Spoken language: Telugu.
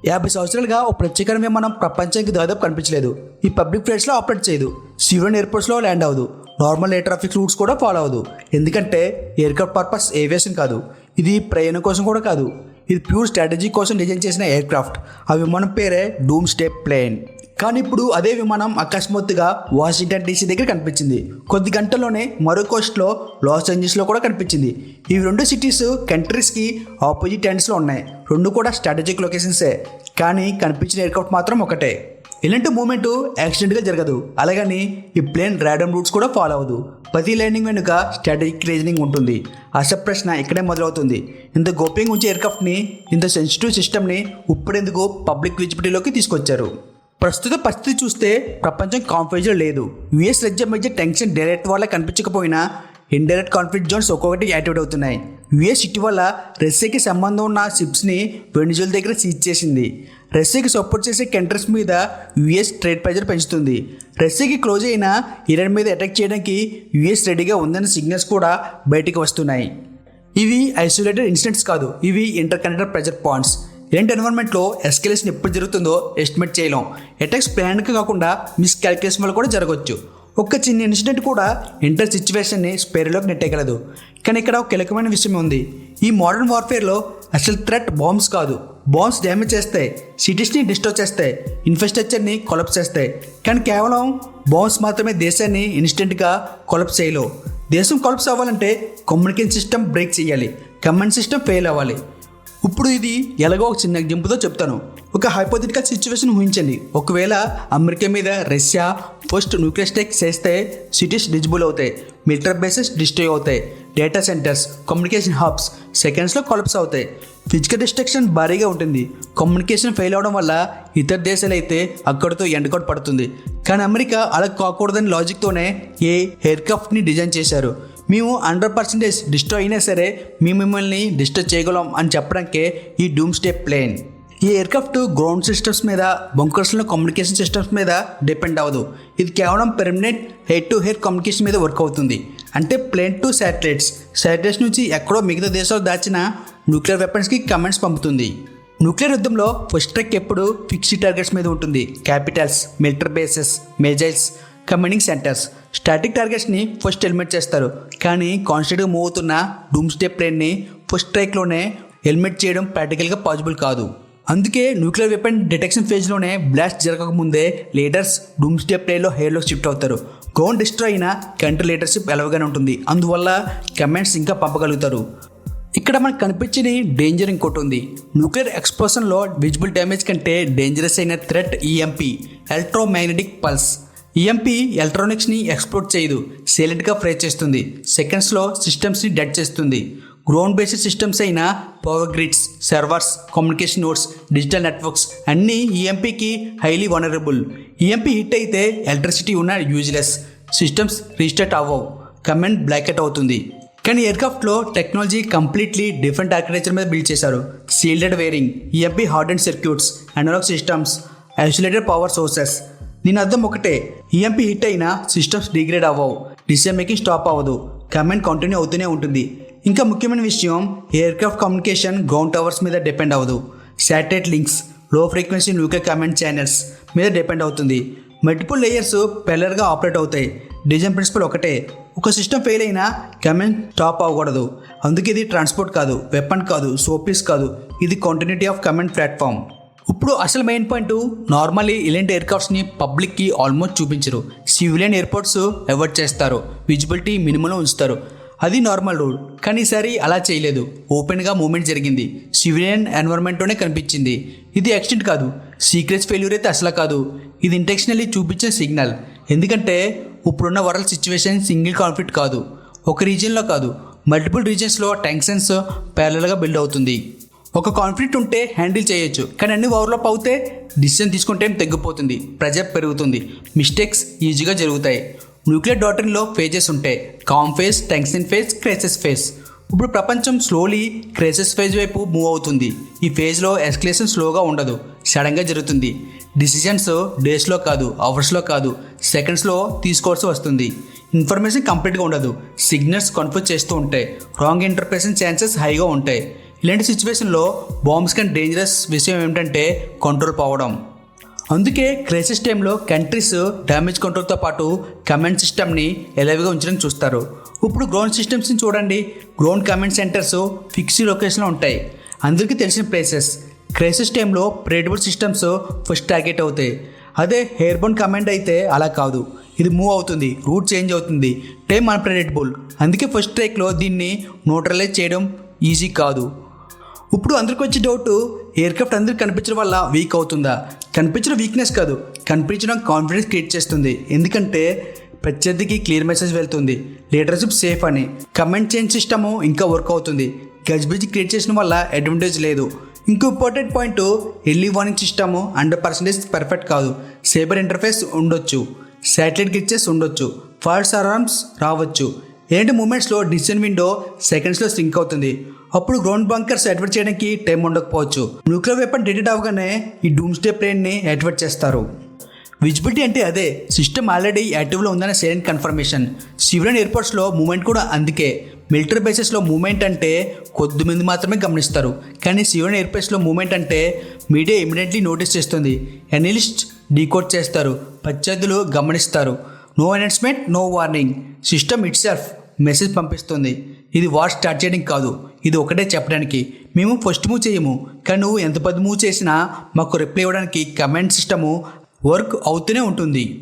50 సంవత్సరాలుగా ఒక ప్రత్యేకమైన విమానం ప్రపంచానికి దాదాపు కనిపించలేదు. ఈ పబ్లిక్ ఫ్లైట్స్లో ఆపరేట్ చేయదు, సివిలియన్ ఎయిర్పోర్ట్స్లో ల్యాండ్ అవ్వదు, నార్మల్ ఎయిర్ ట్రాఫిక్ రూట్స్ కూడా ఫాలో అవ్వదు. ఎందుకంటే ఎయిర్క్రాఫ్ట్ పర్పస్ ఏవియేషన్ కాదు, ఇది ప్రయాణం కోసం కూడా కాదు, ఇది ప్యూర్ స్ట్రాటజీ కోసం డిజైన్ చేసిన ఎయిర్క్రాఫ్ట్. ఆ విమానం పేరే డూమ్స్డే ప్లేన్. కానీ ఇప్పుడు అదే విమానం అకస్మాత్తుగా వాషింగ్టన్ డీసీ దగ్గర కనిపించింది. కొద్ది గంటల్లోనే మరో కోస్ట్లో లాస్ ఏంజల్స్లో కూడా కనిపించింది. ఈ రెండు సిటీస్ కంట్రీస్కి ఆపోజిట్ ఎండ్స్లో ఉన్నాయి. రెండు కూడా స్ట్రాటజిక్ లొకేషన్సే, కానీ కనిపించిన ఎయిర్క్రాఫ్ట్ మాత్రం ఒకటే. ఇలాంటి మూమెంట్ యాక్సిడెంట్గా జరగదు, అలాగని ఈ ప్లేన్ ర్యాండమ్ రూట్స్ కూడా ఫాలో అవ్వదు. ప్రతి ల్యాండింగ్ వెనుక స్ట్రాటజిక్ రీజనింగ్ ఉంటుంది. అసలు ప్రశ్న ఇక్కడే మొదలవుతుంది. ఇంత గోప్యంగా ఉంచే ఎయిర్క్రాఫ్ట్ని, ఇంత సెన్సిటివ్ సిస్టమ్ని ఇప్పుడెందుకు పబ్లిక్ విజిబిలిటీలోకి తీసుకొచ్చారు? ప్రస్తుత పరిస్థితి చూస్తే ప్రపంచం కాన్ఫ్లిక్ట్లో లేదు. యుఎస్ రాజ్యం మధ్య టెన్షన్ డైరెక్ట్ వల్ల కనిపించకపోయినా ఇండైరెక్ట్ కాన్ఫ్లిక్ట్ జోన్స్ ఒక్కొక్కటి యాక్టివేట్ అవుతున్నాయి. యుఎస్ ఇటీవల రష్యాకి సంబంధం ఉన్న షిప్స్ని వెనిజులా దగ్గర సీజ్ చేసింది. రష్యాకి సపోర్ట్ చేసే కంట్రీస్ మీద యుఎస్ ట్రేడ్ ప్రెజర్ పెంచుతుంది. రష్యాకి క్లోజ్ అయిన ఇరాన్ మీద అటాక్ చేయడానికి యుఎస్ రెడీగా ఉందన్న సిగ్నల్స్ కూడా బయటికి వస్తున్నాయి. ఇవి ఐసోలేటెడ్ ఇన్సిడెంట్స్ కాదు, ఇవి ఇంటర్ కనెక్టెడ్ ప్రెజర్ పాయింట్స్. ఇలాంటి ఎన్విరాన్మెంట్లో ఎస్కలేషన్ ఎప్పుడు జరుగుతుందో ఎస్టిమేట్ చేయలేం. అటాక్స్ ప్లాన్కి కాకుండా మిస్కాల్కులేషన్ వల్ల కూడా జరగవచ్చు. ఒక్క చిన్న ఇన్సిడెంట్ కూడా ఎంటర్ సిచ్యువేషన్ని స్పేర్లోకి నెట్టేయగలదు. కానీ ఇక్కడ ఒక కీలకమైన విషయం ఉంది. ఈ మోడర్న్ వార్ఫేర్లో అసలు థ్రెట్ బాంబ్స్ కాదు. బాంబ్స్ డ్యామేజ్ చేస్తాయి, సిటీస్ని డిస్ట్రాయ్ చేస్తాయి, ఇన్ఫ్రాస్ట్రక్చర్ని కొలప్స్ చేస్తాయి. కానీ కేవలం బాంబ్స్ మాత్రమే దేశాన్ని ఇన్స్టెంట్గా కొలప్స్ చేయలేవు. దేశం కొలప్స్ అవ్వాలంటే కమ్యూనికేషన్ సిస్టమ్ బ్రేక్ చేయాలి, కమాండ్ సిస్టమ్ ఫెయిల్ అవ్వాలి. ఇప్పుడు ఇది ఎలాగో ఒక చిన్న ఎగ్జాంపుల్తో చెప్తాను. ఒక హైపోథెటికల్ సిచ్యువేషన్ ఊహించండి. ఒకవేళ అమెరికా మీద రష్యా ఫస్ట్ న్యూక్లియర్ స్ట్రైక్ చేస్తే సిటీస్ డిజిబుల్ అవుతాయి, మిలిటరీ బేసెస్ డిస్ట్రాయ్ అవుతాయి, డేటా సెంటర్స్, కమ్యూనికేషన్ హబ్స్ సెకండ్స్లో కొలప్స్ అవుతాయి. ఫిజికల్ డిస్ట్రక్షన్ భారీగా ఉంటుంది. కమ్యూనికేషన్ ఫెయిల్ అవడం వల్ల ఇతర దేశాలు అయితే అక్కడితో ఎండకోట్ పడుతుంది. కానీ అమెరికా అలా కాకూడదని లాజిక్తోనే ఏ ఎయిర్క్రాఫ్ట్ని డిజైన్ చేశారు. మేము 100% డిస్ట్రాయ్ అయినా సరే మేము మిమ్మల్ని డిస్ట్రాయ్ చేయగలం అని చెప్పడానికే ఈ డూమ్స్డే ప్లేన్. ఈ ఎయిర్క్రాఫ్ట్ గ్రౌండ్ సిస్టమ్స్ మీద, బంకర్స్లో కమ్యూనికేషన్ సిస్టమ్స్ మీద డిపెండ్ అవ్వదు. ఇది కేవలం permanent hair to hair communication మీద వర్క్ అవుతుంది. అంటే ప్లేన్ టు శాటిలైట్స్ నుంచి ఎక్కడో మిగతా దేశాలు దాచిన న్యూక్లియర్ వెపన్స్కి కమాండ్స్ పంపుతుంది. న్యూక్లియర్ యుద్ధంలో ఫస్ట్ స్ట్రైక్ ఎప్పుడు ఫిక్స్డ్ టార్గెట్స్ మీద ఉంటుంది. Capitals, military bases, missiles, commanding centres. Static టార్గెట్స్ని ఫస్ట్ ఎలిమినేట్ చేస్తారు. కానీ కాన్స్టెంట్గా మూవ్ అవుతున్న డూమ్స్డే ప్లేన్ని ఫస్ట్ స్ట్రైక్లోనే ఎలిమినేట్ చేయడం ప్రాక్టికల్గా పాసిబుల్ కాదు. అందుకే న్యూక్లియర్ వెపన్ డిటెక్షన్ ఫేజ్లోనే బ్లాస్ట్ జరగకముందే లీడర్స్ డూమ్స్డే ప్లేన్లో హెయిర్లో షిఫ్ట్ అవుతారు. గ్రౌండ్ డిస్ట్రాయ్ అయిన కంట్రీ లీడర్షిప్ ఎలవగానే ఉంటుంది. అందువల్ల కమాండ్స్ ఇంకా పంపగలుగుతారు. ఇక్కడ మనకు కనిపించిన డేంజర్ ఇంకోటి ఉంది. న్యూక్లియర్ ఎక్స్ప్లోషన్లో విజిబుల్ డ్యామేజ్ కంటే డేంజరస్ అయిన threat EMP, electromagnetic pulse. EMP ఎలక్ట్రానిక్స్ని ఎక్స్ప్లోర్ చేయదు, సైలెంట్గా ఫ్రై చేస్తుంది. సెకండ్స్లో సిస్టమ్స్ని డెడ్ చేస్తుంది. గ్రౌండ్ బేస్డ్ సిస్టమ్స్ అయిన power grids, servers, communication nodes, digital networks అన్నీ ఈఎంపీకి హైలీ వనరబుల్. ఈఎంపీ హిట్ అయితే ఎలక్ట్రిసిటీ ఉన్న యూజ్లెస్, సిస్టమ్స్ రీస్టార్ట్ అవ్వవు, కమాండ్ బ్లాకెట్ అవుతుంది. కానీ ఎయిర్క్రాఫ్ట్లో టెక్నాలజీ కంప్లీట్లీ డిఫరెంట్ ఆర్కిటెక్చర్ మీద బిల్డ్ చేశారు. Shielded wiring, EMP hardened circuits, analogue systems, isolated power sources. దీని అర్థం ఒకటే, ఈఎంపీ హిట్ అయినా సిస్టమ్స్ డిగ్రేడ్ అవ్వవు, డిసిజన్ మేకింగ్ స్టాప్ అవ్వదు, కమాండ్ కంటిన్యూ అవుతూనే ఉంటుంది. ఇంకా ముఖ్యమైన విషయం, ఎయిర్క్రాఫ్ట్ కమ్యూనికేషన్ గ్రౌండ్ టవర్స్ మీద డిపెండ్ అవ్వదు. శాటిలైట్ లింక్స్, లో ఫ్రీక్వెన్సీ న్యూక్లియర్ కమాండ్ ఛానల్స్ మీద డిపెండ్ అవుతుంది. మల్టిపుల్ లేయర్స్ పెల్లర్గా ఆపరేట్ అవుతాయి. డిజైన్ ప్రిన్సిపల్ ఒకటే, ఒక సిస్టమ్ ఫెయిల్ అయినా కమాండ్ స్టాప్ అవ్వకూడదు. అందుకే ఇది ట్రాన్స్పోర్ట్ కాదు, వెపన్ కాదు, సోపీస్ కాదు, ఇది కంటిన్యూటీ ఆఫ్ కమాండ్ ప్లాట్ఫామ్. ఇప్పుడు అసలు మెయిన్ పాయింట్, నార్మల్లీ ఇలాంటి ఎయిర్క్రాఫ్ట్స్ని పబ్లిక్కి ఆల్మోస్ట్ చూపించరు. సివిలియన్ ఎయిర్పోర్ట్స్ అవాయిడ్ చేస్తారు, విజిబిలిటీ మినిమంలో ఉంచుతారు. అది నార్మల్ రూల్. కానీ ఈసారి అలా చేయలేదు. ఓపెన్గా మూమెంట్ జరిగింది, సివిలియన్ ఎన్వైరన్మెంట్లోనే కనిపించింది. ఇది యాక్సిడెంట్ కాదు, సీక్రెట్స్ ఫెయిల్యూర్ అయితే అసలు కాదు. ఇది ఇంటెన్షనల్లీ చూపించిన సిగ్నల్. ఎందుకంటే ఇప్పుడున్న వరల్డ్ సిచ్యువేషన్ సింగిల్ కాన్ఫ్లిక్ట్ కాదు, ఒక రీజియన్లో కాదు, మల్టిపుల్ రీజియన్స్లో టెన్షన్స్ ప్యారలల్గా బిల్డ్ అవుతుంది. ఒక కాన్ఫ్లిక్ట్ ఉంటే హ్యాండిల్ చేయొచ్చు, కానీ అన్ని ఓవర్లాప్ అవుతే డిసిజన్ తీసుకుంటే తగ్గిపోతుంది, ప్రెజర్ పెరుగుతుంది, మిస్టేక్స్ ఈజీగా జరుగుతాయి. న్యూక్లియర్ డాక్ట్రిన్లో ఫేజెస్ ఉంటాయి. Calm phase, tension phase, crisis phase. ఇప్పుడు ప్రపంచం స్లోలీ క్రైసిస్ ఫేజ్ వైపు మూవ్ అవుతుంది. ఈ ఫేజ్లో ఎస్కలేషన్ స్లోగా ఉండదు, సడన్గా జరుగుతుంది. డిసిజన్స్ డేస్లో కాదు, అవర్స్లో కాదు, సెకండ్స్లో తీసుకోవాల్సి వస్తుంది. ఇన్ఫర్మేషన్ కంప్లీట్గా ఉండదు, సిగ్నల్స్ కన్ఫ్యూజ్ చేస్తూ ఉంటాయి, రాంగ్ ఇంటర్ప్రిటేషన్ ఛాన్సెస్ హైగా ఉంటాయి. ఇలాంటి సిచ్యువేషన్లో బాంబ్స్ కంటే డేంజరస్ విషయం ఏమిటంటే కంట్రోల్ పోవడం. అందుకే క్రైసిస్ టైంలో కంట్రీస్ డ్యామేజ్ కంట్రోల్తో పాటు కమాండ్ సిస్టమ్ని ఎలైవ్గా ఉంచడానికి చూస్తారు. ఇప్పుడు గ్రౌండ్ సిస్టమ్స్ని చూడండి. గ్రౌండ్ కమాండ్ సెంటర్స్ ఫిక్స్డ్ లొకేషన్లో ఉంటాయి, అందరికీ తెలిసిన ప్లేసెస్. క్రైసిస్ టైంలో ప్రెడిటబుల్ సిస్టమ్స్ ఫస్ట్ టార్గెట్ అవుతాయి. అదే ఎయిర్బోర్న్ కమాండ్ అయితే అలా కాదు, ఇది మూవ్ అవుతుంది, రూట్ చేంజ్ అవుతుంది, టైం అన్ప్రెడిక్టబుల్. అందుకే ఫస్ట్ స్ట్రైక్లో దీన్ని న్యూట్రలైజ్ చేయడం ఈజీ కాదు. ఇప్పుడు అందరికి వచ్చే డౌట్, ఎయిర్క్రాఫ్ట్ అందరికి కనిపించడం వల్ల వీక్ అవుతుందా? కనిపించడం వీక్నెస్ కాదు, కనిపించడం కాన్ఫిడెన్స్ క్రియేట్ చేస్తుంది. ఎందుకంటే ప్రత్యర్థికి క్లియర్ మెసేజ్ వెళ్తుంది, లీడర్షిప్ సేఫ్ అని. కమాండ్ చేంజ్ సిస్టము ఇంకా వర్క్ అవుతుంది. గజ్బిజీ క్రియేట్ చేసిన వల్ల అడ్వాంటేజ్ లేదు. ఇంకో important point, early warning system 100% perfect కాదు. సైబర్ ఇంటర్ఫేస్ ఉండొచ్చు, శాటిలైట్ గ్లిచెస్ ఉండొచ్చు, ఫాల్స్ అలార్మ్స్ రావచ్చు. ఏంటి మూమెంట్స్లో డిసిజన్ విండో సెకండ్స్లో సింక్ అవుతుంది. అప్పుడు గ్రౌండ్ బంకర్స్ యాక్టివేట్ చేయడానికి టైం ఉండకపోవచ్చు. న్యూక్లియర్ వెపన్ డిటెక్ట్ అవగానే ఈ డూమ్స్డే ప్లేన్ని యాక్టివేట్ చేస్తారు. విజిబిలిటీ అంటే అదే, సిస్టమ్ ఆల్రెడీ యాక్టివ్లో ఉందనే సైలెంట్ కన్ఫర్మేషన్. సివిలియన్ ఎయిర్పోర్ట్స్లో మూమెంట్ కూడా అందుకే. మిలిటరీ బేసెస్లో మూమెంట్ అంటే కొద్దిమంది మాత్రమే గమనిస్తారు, కానీ సివిలియన్ ఎయిర్పోర్ట్స్లో మూమెంట్ అంటే మీడియా ఇమీడియట్లీ నోటీస్ చేస్తుంది, అనలిస్ట్ డీకోడ్ చేస్తారు, ప్రత్యర్థులు గమనిస్తారు. No announcement, no warning, system itself message పంపిస్తుంది. ఇది వార్ స్టార్ట్ చేయడం కాదు, ఇది ఒకటే చెప్పడానికి, మేము ఫస్ట్ మూవ్ చేయము, కానీ నువ్వు ఎంత పెద్ద మూవ్ చేసినా మాకు రిప్లై ఇవ్వడానికి కమాండ్ సిస్టము వర్క్ అవుతూనే ఉంటుంది.